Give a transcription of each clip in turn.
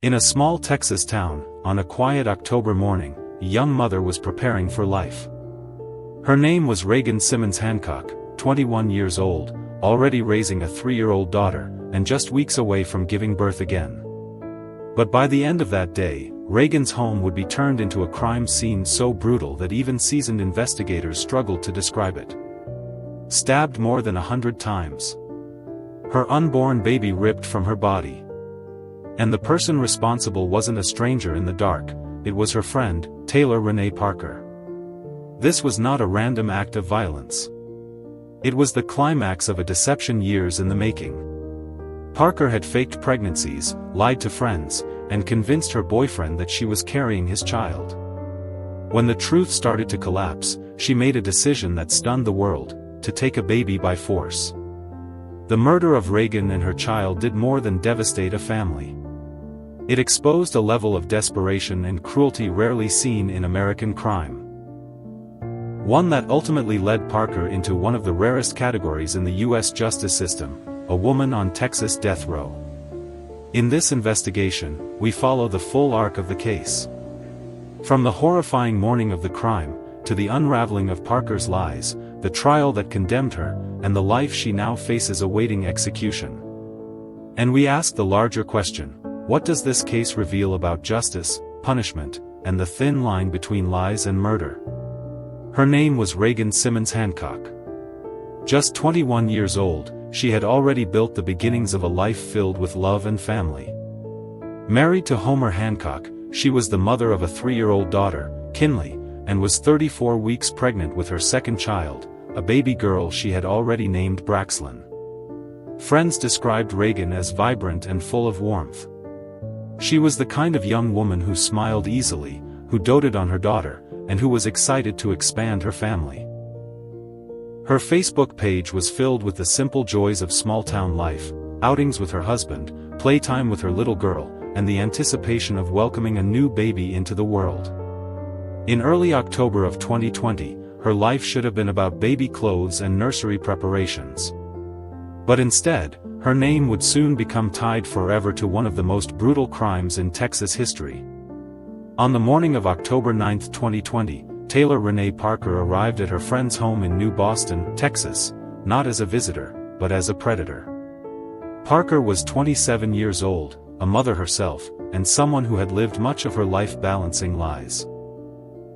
In a small Texas town, on a quiet October morning, a young mother was preparing for life. Her name was Reagan Simmons Hancock, 21 years old, already raising a 3-year-old daughter, and just weeks away from giving birth again. But by the end of that day, Reagan's home would be turned into a crime scene so brutal that even seasoned investigators struggled to describe it. Stabbed more than 100 times. Her unborn baby ripped from her body. And the person responsible wasn't a stranger in the dark, it was her friend, Taylor Rene Parker. This was not a random act of violence. It was the climax of a deception years in the making. Parker had faked pregnancies, lied to friends, and convinced her boyfriend that she was carrying his child. When the truth started to collapse, she made a decision that stunned the world: to take a baby by force. The murder of Reagan and her child did more than devastate a family. It exposed a level of desperation and cruelty rarely seen in American crime. One that ultimately led Parker into one of the rarest categories in the U.S. justice system: a woman on Texas death row. In this investigation, we follow the full arc of the case. From the horrifying morning of the crime, to the unraveling of Parker's lies, the trial that condemned her, and the life she now faces awaiting execution. And we ask the larger question: what does this case reveal about justice, punishment, and the thin line between lies and murder? Her name was Reagan Simmons Hancock. Just 21 years old, she had already built the beginnings of a life filled with love and family. Married to Homer Hancock, she was the mother of a 3-year-old daughter, Kinley, and was 34 weeks pregnant with her second child, a baby girl she had already named Braxlyn. Friends described Reagan as vibrant and full of warmth. She was the kind of young woman who smiled easily, who doted on her daughter, and who was excited to expand her family. Her Facebook page was filled with the simple joys of small-town life: outings with her husband, playtime with her little girl, and the anticipation of welcoming a new baby into the world. In early October of 2020, her life should have been about baby clothes and nursery preparations. But instead, her name would soon become tied forever to one of the most brutal crimes in Texas history. On the morning of October 9, 2020, Taylor Rene Parker arrived at her friend's home in New Boston, Texas, not as a visitor, but as a predator. Parker was 27 years old, a mother herself, and someone who had lived much of her life balancing lies.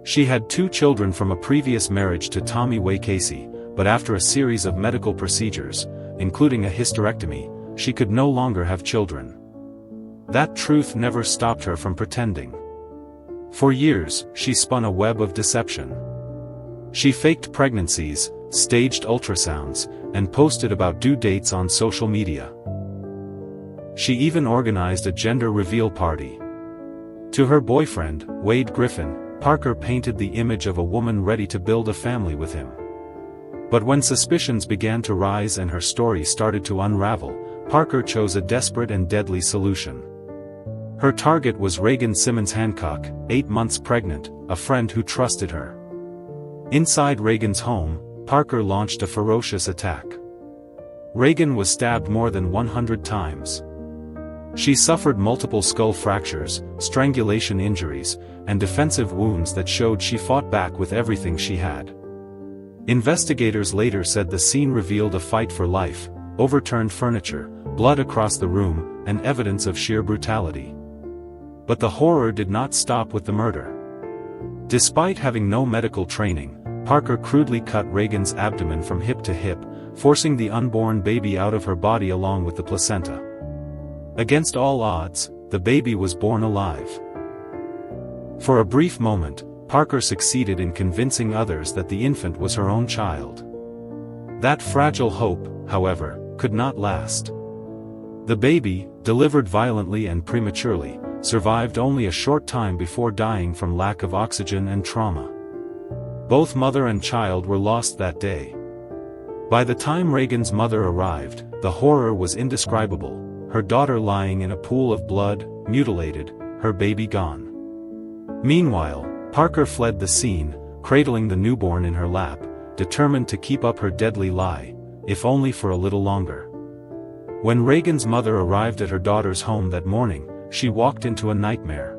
She had 2 children from a previous marriage to Tommy Way Casey, but after a series of medical procedures, including a hysterectomy, she could no longer have children. That truth never stopped her from pretending. For years, she spun a web of deception. She faked pregnancies, staged ultrasounds, and posted about due dates on social media. She even organized a gender reveal party. To her boyfriend, Wade Griffin, Parker painted the image of a woman ready to build a family with him. But when suspicions began to rise and her story started to unravel, Parker chose a desperate and deadly solution. Her target was Reagan Simmons Hancock, 8 months pregnant, a friend who trusted her. Inside Reagan's home, Parker launched a ferocious attack. Reagan was stabbed more than 100 times. She suffered multiple skull fractures, strangulation injuries, and defensive wounds that showed she fought back with everything she had. Investigators later said the scene revealed a fight for life: overturned furniture, blood across the room, and evidence of sheer brutality. But the horror did not stop with the murder. Despite having no medical training, Parker crudely cut Reagan's abdomen from hip to hip, forcing the unborn baby out of her body along with the placenta. Against all odds, the baby was born alive. For a brief moment, Parker succeeded in convincing others that the infant was her own child. That fragile hope, however, could not last. The baby, delivered violently and prematurely, survived only a short time before dying from lack of oxygen and trauma. Both mother and child were lost that day. By the time Reagan's mother arrived, the horror was indescribable: her daughter lying in a pool of blood, mutilated, her baby gone. Meanwhile, Parker fled the scene, cradling the newborn in her lap, determined to keep up her deadly lie, if only for a little longer. When Reagan's mother arrived at her daughter's home that morning, she walked into a nightmare.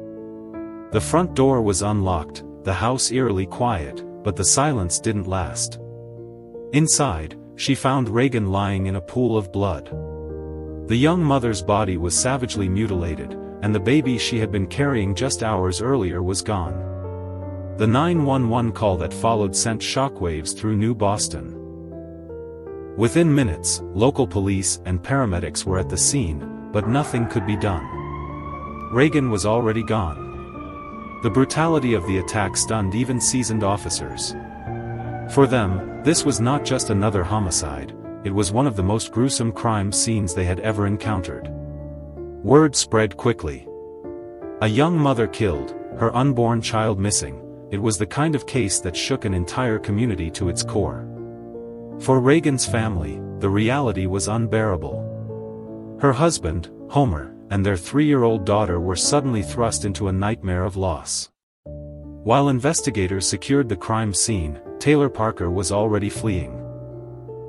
The front door was unlocked, the house eerily quiet, but the silence didn't last. Inside, she found Regan lying in a pool of blood. The young mother's body was savagely mutilated, and the baby she had been carrying just hours earlier was gone. The 911 call that followed sent shockwaves through New Boston. Within minutes, local police and paramedics were at the scene, but nothing could be done. Regan was already gone. The brutality of the attack stunned even seasoned officers. For them, this was not just another homicide, it was one of the most gruesome crime scenes they had ever encountered. Word spread quickly. A young mother killed, her unborn child missing. It was the kind of case that shook an entire community to its core. For Regan's family, the reality was unbearable. Her husband, Homer, and their 3-year-old daughter were suddenly thrust into a nightmare of loss. While investigators secured the crime scene, Taylor Parker was already fleeing.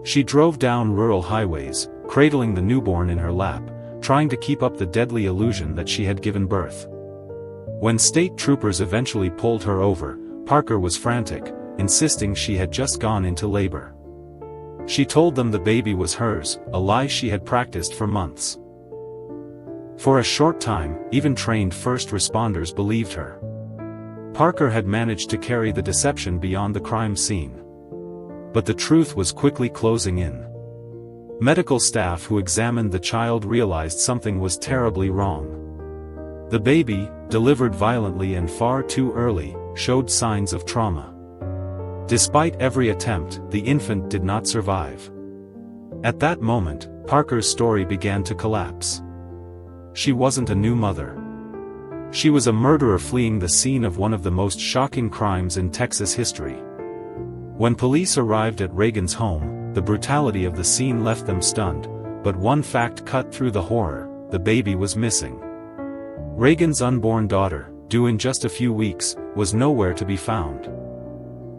She drove down rural highways, cradling the newborn in her lap, trying to keep up the deadly illusion that she had given birth. When state troopers eventually pulled her over, Parker was frantic, insisting she had just gone into labor. She told them the baby was hers, a lie she had practiced for months. For a short time, even trained first responders believed her. Parker had managed to carry the deception beyond the crime scene. But the truth was quickly closing in. Medical staff who examined the child realized something was terribly wrong. The baby, delivered violently and far too early, showed signs of trauma. Despite every attempt, the infant did not survive. At that moment, Parker's story began to collapse. She wasn't a new mother. She was a murderer fleeing the scene of one of the most shocking crimes in Texas history. When police arrived at Regan's home, the brutality of the scene left them stunned, but one fact cut through the horror: the baby was missing. Regan's unborn daughter, due in just a few weeks, was nowhere to be found.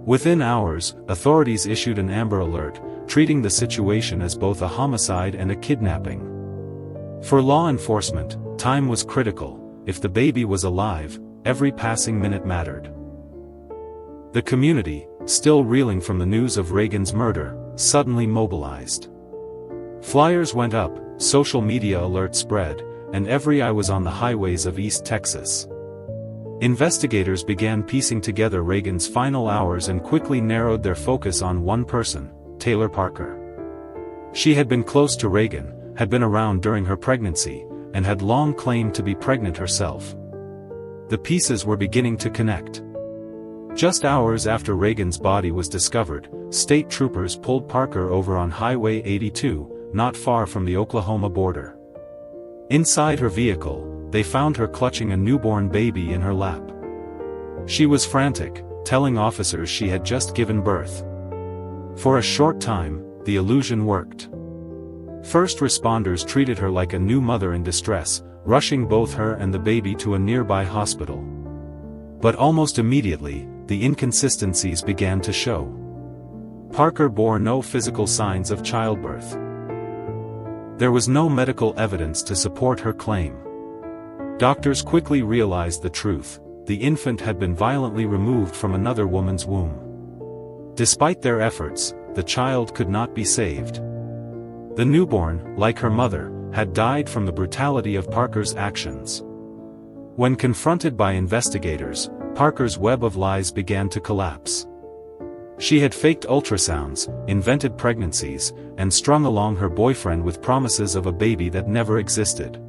Within hours, authorities issued an Amber Alert, treating the situation as both a homicide and a kidnapping. For law enforcement, time was critical. If the baby was alive, every passing minute mattered. The community, still reeling from the news of Regan's murder, suddenly mobilized. Flyers went up, social media alerts spread, and every eye was on the highways of East Texas. Investigators began piecing together Regan's final hours and quickly narrowed their focus on one person: Taylor Parker. She had been close to Regan, had been around during her pregnancy, and had long claimed to be pregnant herself. The pieces were beginning to connect. Just hours after Regan's body was discovered, state troopers pulled Parker over on Highway 82, not far from the Oklahoma border. Inside her vehicle, they found her clutching a newborn baby in her lap. She was frantic, telling officers she had just given birth. For a short time, the illusion worked. First responders treated her like a new mother in distress, rushing both her and the baby to a nearby hospital. But almost immediately, the inconsistencies began to show. Parker bore no physical signs of childbirth. There was no medical evidence to support her claim. Doctors quickly realized the truth: the infant had been violently removed from another woman's womb. Despite their efforts, the child could not be saved. The newborn, like her mother, had died from the brutality of Parker's actions. When confronted by investigators, Parker's web of lies began to collapse. She had faked ultrasounds, invented pregnancies, and strung along her boyfriend with promises of a baby that never existed.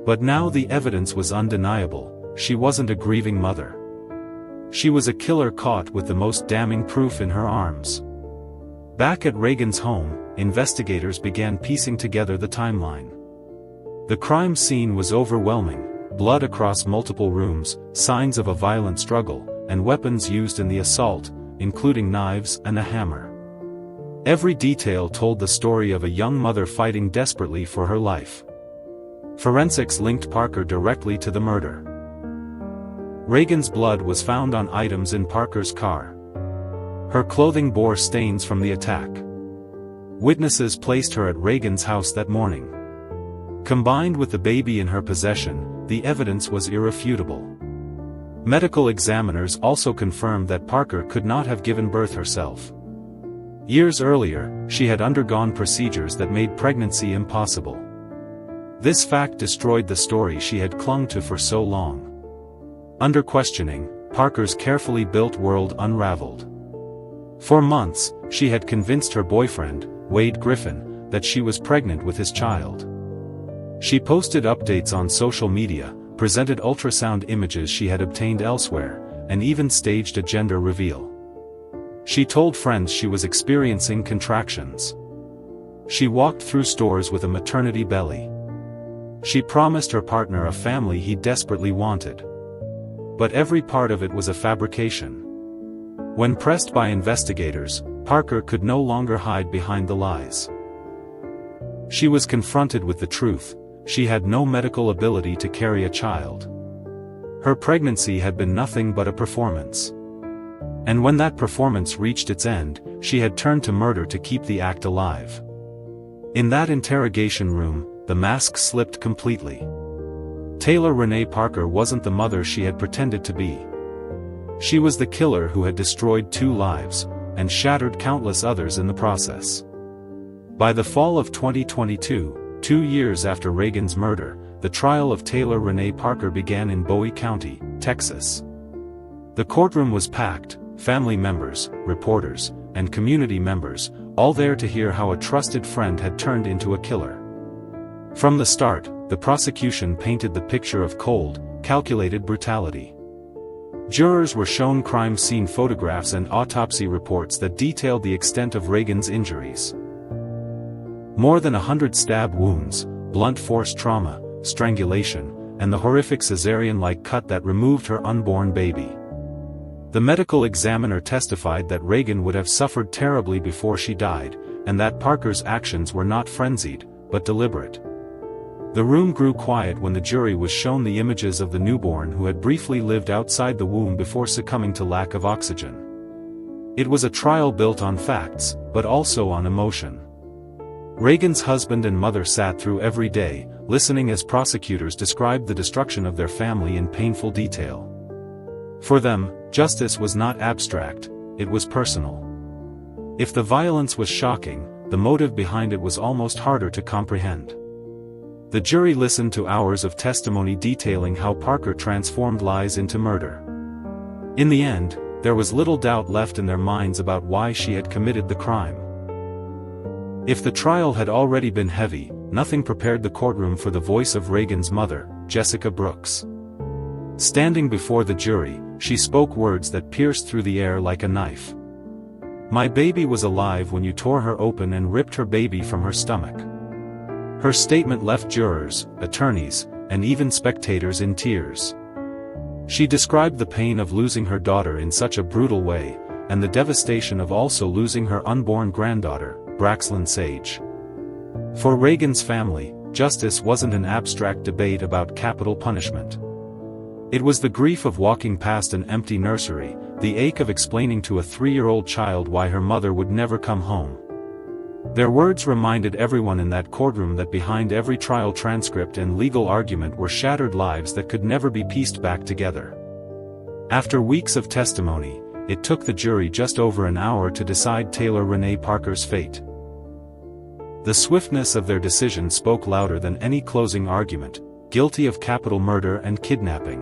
But now the evidence was undeniable: she wasn't a grieving mother. She was a killer caught with the most damning proof in her arms. Back at Regan's home, investigators began piecing together the timeline. The crime scene was overwhelming: blood across multiple rooms, signs of a violent struggle, and weapons used in the assault, including knives and a hammer. Every detail told the story of a young mother fighting desperately for her life. Forensics linked Parker directly to the murder. Regan's blood was found on items in Parker's car. Her clothing bore stains from the attack. Witnesses placed her at Regan's house that morning. Combined with the baby in her possession, the evidence was irrefutable. Medical examiners also confirmed that Parker could not have given birth herself. Years earlier, she had undergone procedures that made pregnancy impossible. This fact destroyed the story she had clung to for so long. Under questioning, Parker's carefully built world unraveled. For months, she had convinced her boyfriend, Wade Griffin, that she was pregnant with his child. She posted updates on social media, presented ultrasound images she had obtained elsewhere, and even staged a gender reveal. She told friends she was experiencing contractions. She walked through stores with a maternity belly. She promised her partner a family he desperately wanted. But every part of it was a fabrication. When pressed by investigators, Parker could no longer hide behind the lies. She was confronted with the truth: she had no medical ability to carry a child. Her pregnancy had been nothing but a performance. And when that performance reached its end, she had turned to murder to keep the act alive. In that interrogation room, the mask slipped completely. Taylor Rene Parker wasn't the mother she had pretended to be. She was the killer who had destroyed 2 lives, and shattered countless others in the process. By the fall of 2022, 2 years after Reagan's murder, the trial of Taylor Rene Parker began in Bowie County, Texas. The courtroom was packed, family members, reporters, and community members, all there to hear how a trusted friend had turned into a killer. From the start, the prosecution painted the picture of cold, calculated brutality. Jurors were shown crime scene photographs and autopsy reports that detailed the extent of Reagan's injuries. More than 100 stab wounds, blunt force trauma, strangulation, and the horrific cesarean-like cut that removed her unborn baby. The medical examiner testified that Reagan would have suffered terribly before she died, and that Parker's actions were not frenzied, but deliberate. The room grew quiet when the jury was shown the images of the newborn who had briefly lived outside the womb before succumbing to lack of oxygen. It was a trial built on facts, but also on emotion. Reagan's husband and mother sat through every day, listening as prosecutors described the destruction of their family in painful detail. For them, justice was not abstract, it was personal. If the violence was shocking, the motive behind it was almost harder to comprehend. The jury listened to hours of testimony detailing how Parker transformed lies into murder. In the end, there was little doubt left in their minds about why she had committed the crime. If the trial had already been heavy, nothing prepared the courtroom for the voice of Reagan's mother, Jessica Brooks. Standing before the jury, she spoke words that pierced through the air like a knife. "My baby was alive when you tore her open and ripped her baby from her stomach." Her statement left jurors, attorneys, and even spectators in tears. She described the pain of losing her daughter in such a brutal way, and the devastation of also losing her unborn granddaughter, Braxlyn Sage. For Reagan's family, justice wasn't an abstract debate about capital punishment. It was the grief of walking past an empty nursery, the ache of explaining to a 3-year-old child why her mother would never come home. Their words reminded everyone in that courtroom that behind every trial transcript and legal argument were shattered lives that could never be pieced back together. After weeks of testimony, it took the jury just over an hour to decide Taylor Rene Parker's fate. The swiftness of their decision spoke louder than any closing argument: guilty of capital murder and kidnapping.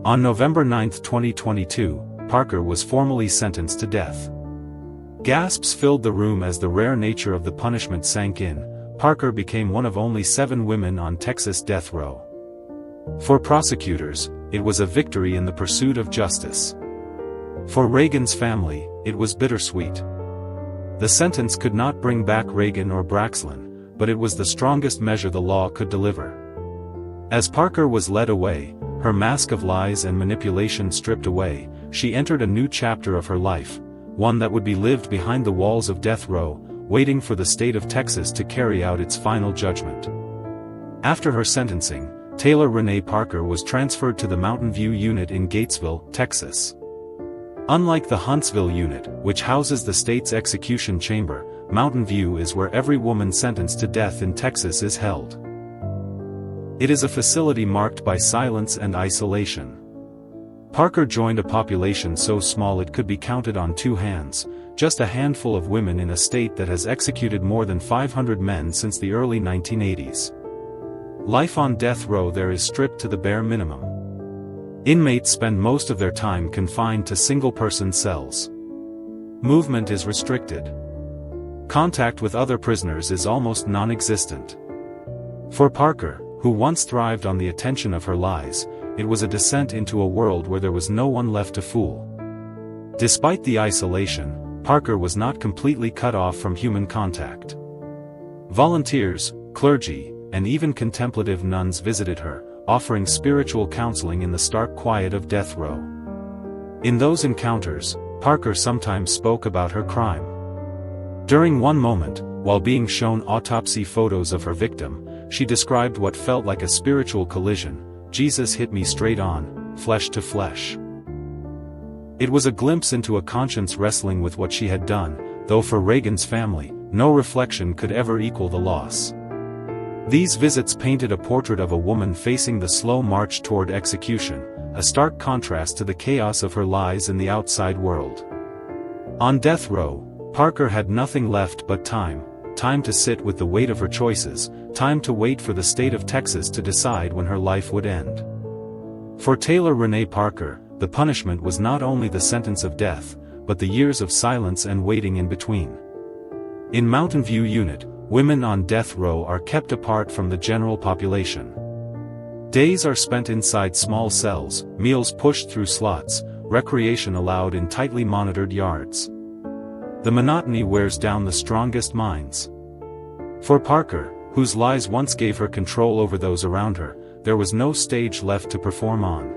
On November 9, 2022, Parker was formally sentenced to death. Gasps filled the room as the rare nature of the punishment sank in. Parker became one of only 7 women on Texas death row. For prosecutors, it was a victory in the pursuit of justice. For Reagan's family, it was bittersweet. The sentence could not bring back Reagan or Braxlyn, but it was the strongest measure the law could deliver. As Parker was led away, her mask of lies and manipulation stripped away, she entered a new chapter of her life, one that would be lived behind the walls of death row, waiting for the state of Texas to carry out its final judgment. After her sentencing, Taylor Rene Parker was transferred to the Mountain View unit in Gatesville, Texas. Unlike the Huntsville unit, which houses the state's execution chamber, Mountain View is where every woman sentenced to death in Texas is held. It is a facility marked by silence and isolation. Parker joined a population so small it could be counted on two hands, just a handful of women in a state that has executed more than 500 men since the early 1980s. Life on death row there is stripped to the bare minimum. Inmates spend most of their time confined to single-person cells. Movement is restricted. Contact with other prisoners is almost non-existent. For Parker, who once thrived on the attention of her lies, it was a descent into a world where there was no one left to fool. Despite the isolation, Parker was not completely cut off from human contact. Volunteers, clergy, and even contemplative nuns visited her, offering spiritual counseling in the stark quiet of death row. In those encounters, Parker sometimes spoke about her crime. During one moment, while being shown autopsy photos of her victim, she described what felt like a spiritual collision. "Jesus hit me straight on, flesh to flesh." It was a glimpse into a conscience wrestling with what she had done, though for Reagan's family, no reflection could ever equal the loss. These visits painted a portrait of a woman facing the slow march toward execution, a stark contrast to the chaos of her lies in the outside world. On death row, Parker had nothing left but time to sit with the weight of her choices, time to wait for the state of Texas to decide when her life would end. For Taylor Rene Parker, the punishment was not only the sentence of death, but the years of silence and waiting in between. In Mountain View Unit, women on death row are kept apart from the general population. Days are spent inside small cells, meals pushed through slots, recreation allowed in tightly monitored yards. The monotony wears down the strongest minds. For Parker, whose lies once gave her control over those around her, there was no stage left to perform on.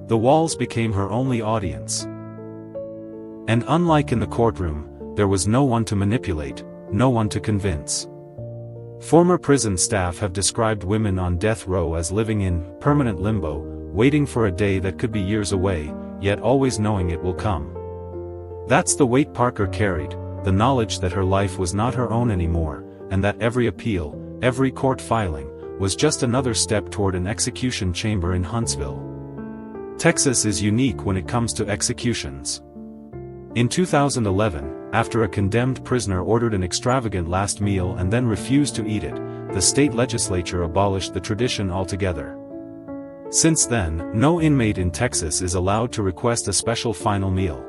The walls became her only audience. And unlike in the courtroom, there was no one to manipulate, no one to convince. Former prison staff have described women on death row as living in permanent limbo, waiting for a day that could be years away, yet always knowing it will come. That's the weight Parker carried, the knowledge that her life was not her own anymore, and that every appeal, every court filing, was just another step toward an execution chamber in Huntsville. Texas is unique when it comes to executions. In 2011, after a condemned prisoner ordered an extravagant last meal and then refused to eat it, the state legislature abolished the tradition altogether. Since then, no inmate in Texas is allowed to request a special final meal.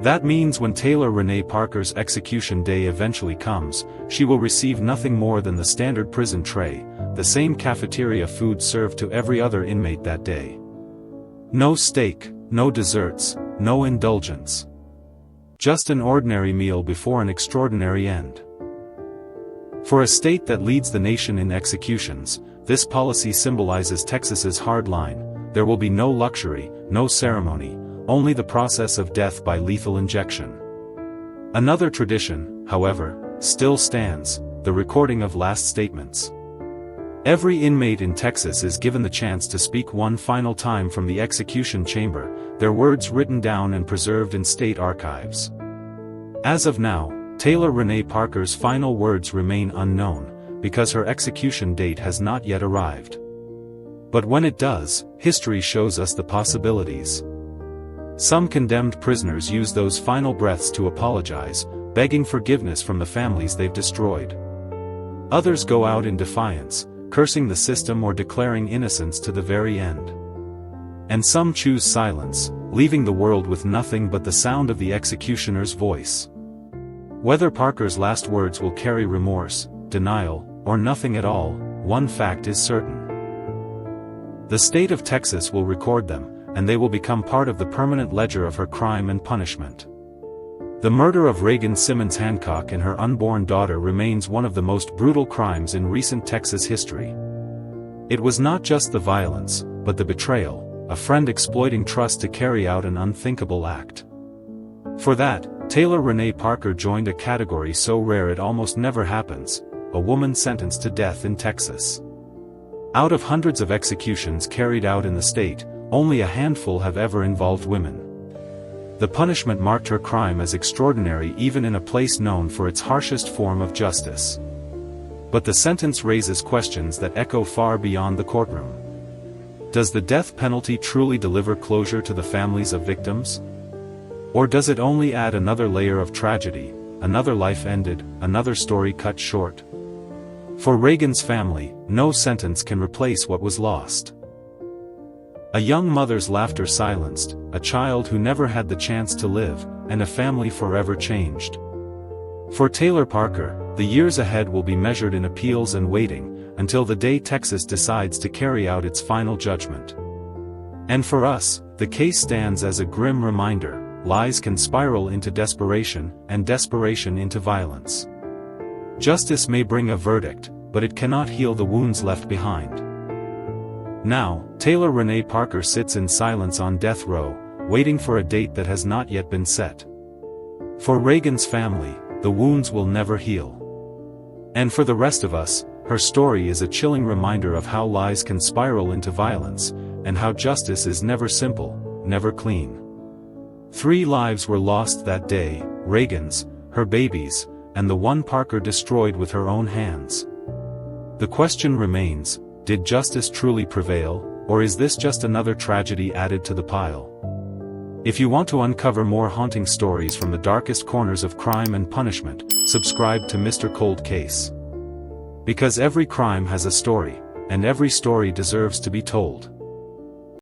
That means when Taylor Rene Parker's execution day eventually comes, she will receive nothing more than the standard prison tray, the same cafeteria food served to every other inmate that day. No steak, no desserts, no indulgence. Just an ordinary meal before an extraordinary end. For a state that leads the nation in executions, this policy symbolizes Texas's hard line. There will be no luxury, no ceremony, only the process of death by lethal injection. Another tradition, however, still stands, the recording of last statements. Every inmate in Texas is given the chance to speak one final time from the execution chamber, their words written down and preserved in state archives. As of now, Taylor Rene Parker's final words remain unknown, because her execution date has not yet arrived. But when it does, history shows us the possibilities. Some condemned prisoners use those final breaths to apologize, begging forgiveness from the families they've destroyed. Others go out in defiance, cursing the system or declaring innocence to the very end. And some choose silence, leaving the world with nothing but the sound of the executioner's voice. Whether Parker's last words will carry remorse, denial, or nothing at all, one fact is certain. The state of Texas will record them, and they will become part of the permanent ledger of her crime and punishment. The murder of Reagan Simmons Hancock and her unborn daughter remains one of the most brutal crimes in recent Texas history. It was not just the violence, but the betrayal, a friend exploiting trust to carry out an unthinkable act. For that, Taylor Rene Parker joined a category so rare it almost never happens, a woman sentenced to death in Texas. Out of hundreds of executions carried out in the state, only a handful have ever involved women. The punishment marked her crime as extraordinary even in a place known for its harshest form of justice. But the sentence raises questions that echo far beyond the courtroom. Does the death penalty truly deliver closure to the families of victims? Or does it only add another layer of tragedy, another life ended, another story cut short? For Reagan's family, no sentence can replace what was lost. A young mother's laughter silenced, a child who never had the chance to live, and a family forever changed. For Taylor Parker, the years ahead will be measured in appeals and waiting, until the day Texas decides to carry out its final judgment. And for us, the case stands as a grim reminder: lies can spiral into desperation, and desperation into violence. Justice may bring a verdict, but it cannot heal the wounds left behind. Now, Taylor Rene Parker sits in silence on death row, waiting for a date that has not yet been set. For Reagan's family, the wounds will never heal. And for the rest of us, her story is a chilling reminder of how lies can spiral into violence, and how justice is never simple, never clean. 3 lives were lost that day: Reagan's, her baby's, and the one Parker destroyed with her own hands. The question remains: did justice truly prevail, or is this just another tragedy added to the pile? If you want to uncover more haunting stories from the darkest corners of crime and punishment, subscribe to Mr. Cold Case. Because every crime has a story, and every story deserves to be told.